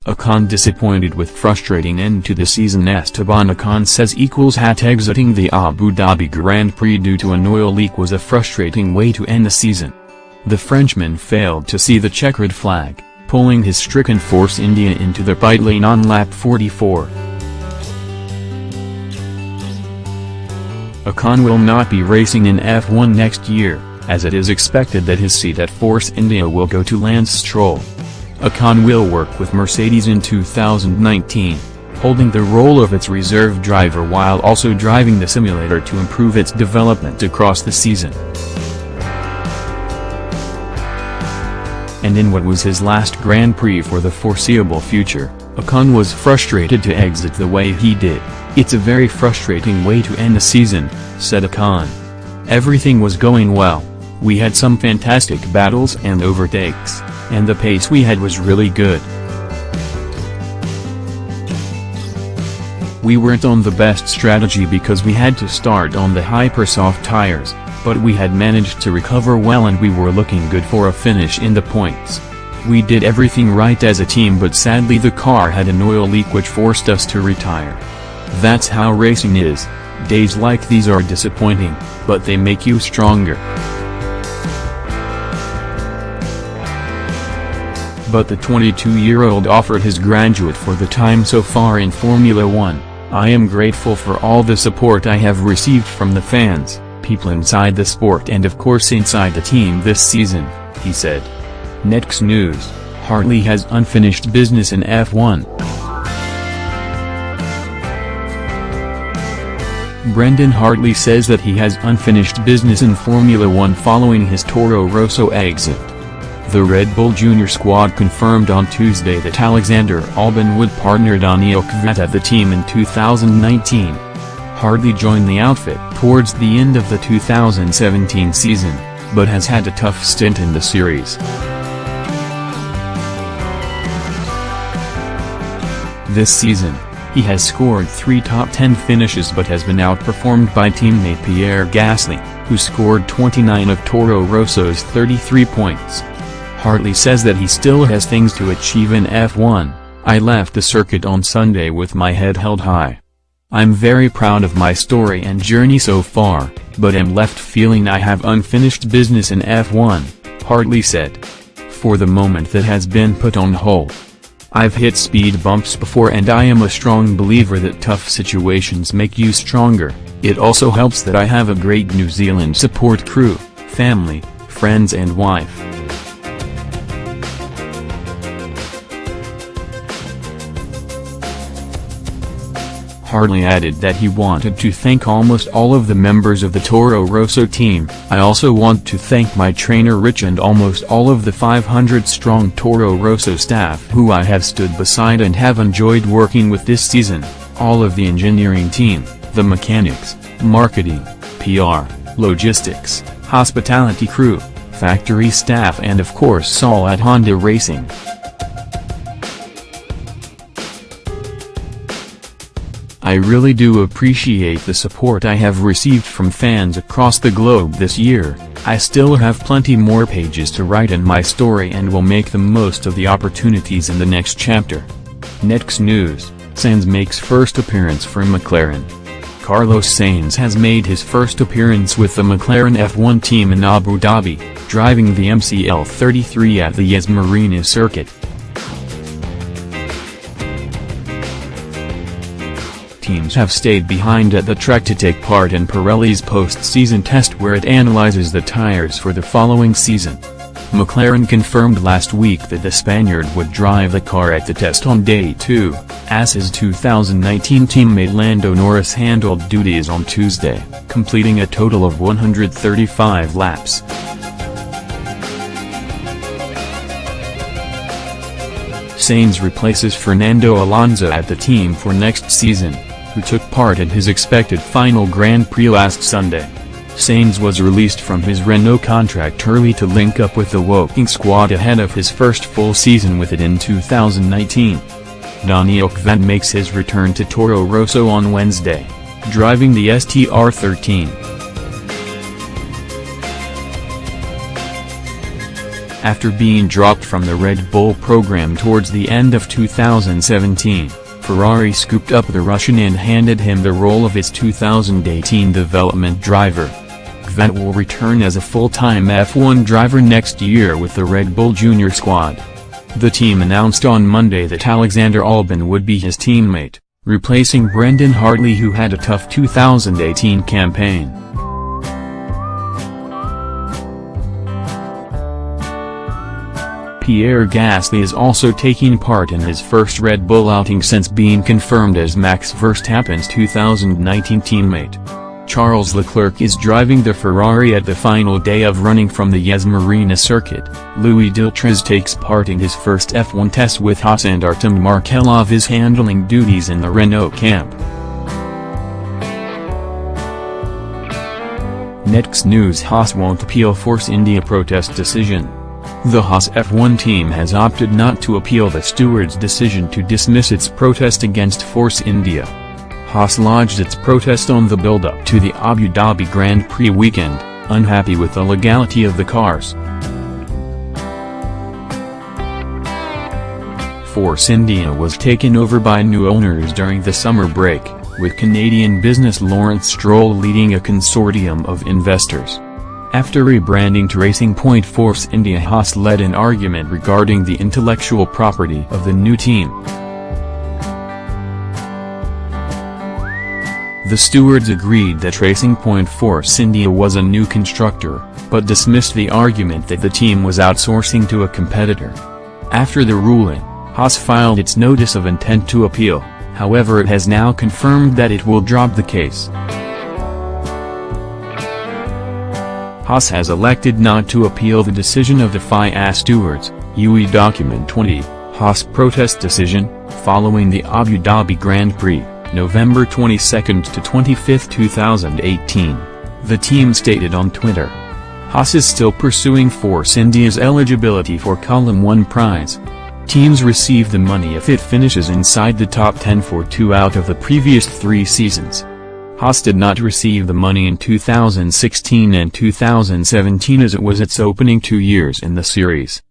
Ocon disappointed with frustrating end to the season. Esteban Ocon says exiting the Abu Dhabi Grand Prix due to an oil leak was a frustrating way to end the season. The Frenchman failed to see the checkered flag, pulling his stricken Force India into the pit lane on lap 44. Ocon will not be racing in F1 next year, as it is expected that his seat at Force India will go to Lance Stroll. Ocon will work with Mercedes in 2019, holding the role of its reserve driver while also driving the simulator to improve its development across the season. And in what was his last Grand Prix for the foreseeable future, Ocon was frustrated to exit the way he did. "It's a very frustrating way to end the season," said Ocon. "Everything was going well. We had some fantastic battles and overtakes, and the pace we had was really good. We weren't on the best strategy because we had to start on the hyper-soft tires, but we had managed to recover well and we were looking good for a finish in the points. We did everything right as a team, but sadly the car had an oil leak which forced us to retire. That's how racing is. Days like these are disappointing, but they make you stronger." But the 22-year-old offered his gratitude for the time so far in Formula One. "I am grateful for all the support I have received from the fans, people inside the sport and of course inside the team this season," he said. Next news, Hartley has unfinished business in F1. Brendan Hartley says that he has unfinished business in Formula One following his Toro Rosso exit. The Red Bull Junior squad confirmed on Tuesday that Alexander Albon would partner Daniil Kvyat at the team in 2019. Hartley joined the outfit towards the end of the 2017 season, but has had a tough stint in the series. This season, he has scored 3 top 10 finishes but has been outperformed by teammate Pierre Gasly, who scored 29 of Toro Rosso's 33 points. Hartley says that he still has things to achieve in F1. "I left the circuit on Sunday with my head held high. I'm very proud of my story and journey so far, but am left feeling I have unfinished business in F1, Hartley said. "For the moment that has been put on hold. I've hit speed bumps before and I am a strong believer that tough situations make you stronger. It also helps that I have a great New Zealand support crew, family, friends and wife." Hartley added that he wanted to thank almost all of the members of the Toro Rosso team. "I also want to thank my trainer Rich and almost all of the 500-strong Toro Rosso staff who I have stood beside and have enjoyed working with this season, all of the engineering team, the mechanics, marketing, PR, logistics, hospitality crew, factory staff and of course Saul at Honda Racing. I really do appreciate the support I have received from fans across the globe this year. I still have plenty more pages to write in my story and will make the most of the opportunities in the next chapter." Next news, Sainz makes first appearance for McLaren. Carlos Sainz has made his first appearance with the McLaren F1 team in Abu Dhabi, driving the MCL33 at the Yas Marina circuit. Teams have stayed behind at the track to take part in Pirelli's post-season test where it analyzes the tires for the following season. McLaren confirmed last week that the Spaniard would drive the car at the test on day 2, as his 2019 teammate Lando Norris handled duties on Tuesday, completing a total of 135 laps. Sainz replaces Fernando Alonso at the team for next season, who took part in his expected final Grand Prix last Sunday. Sainz was released from his Renault contract early to link up with the Woking squad ahead of his first full season with it in 2019. Daniil Kvyat makes his return to Toro Rosso on Wednesday, driving the STR13. After being dropped from the Red Bull program towards the end of 2017, Ferrari scooped up the Russian and handed him the role of its 2018 development driver. Kvyat will return as a full-time F1 driver next year with the Red Bull Junior squad. The team announced on Monday that Alexander Albon would be his teammate, replacing Brendan Hartley, who had a tough 2018 campaign. Pierre Gasly is also taking part in his first Red Bull outing since being confirmed as Max Verstappen's 2019 teammate. Charles Leclerc is driving the Ferrari at the final day of running from the Yas Marina circuit. Louis Diltrez takes part in his first F1 test with Haas, and Artem Markelov is handling duties in the Renault camp. Next news: Haas won't appeal Force India protest decision. The Haas F1 team has opted not to appeal the stewards' decision to dismiss its protest against Force India. Haas lodged its protest on the build-up to the Abu Dhabi Grand Prix weekend, unhappy with the legality of the cars. Force India was taken over by new owners during the summer break, with Canadian business Lawrence Stroll leading a consortium of investors. After rebranding to Racing Point Force India, Haas led an argument regarding the intellectual property of the new team. The stewards agreed that Racing Point Force India was a new constructor, but dismissed the argument that the team was outsourcing to a competitor. After the ruling, Haas filed its notice of intent to appeal, however it has now confirmed that it will drop the case. Haas has elected not to appeal the decision of the FIA stewards, UE Document 20, Haas protest decision, following the Abu Dhabi Grand Prix, November 22 to 25, 2018, the team stated on Twitter. Haas is still pursuing Force India's eligibility for Column 1 prize. Teams receive the money if it finishes inside the top 10 for 2 out of the previous 3 seasons. Haas did not receive the money in 2016 and 2017 as it was its opening 2 years in the series.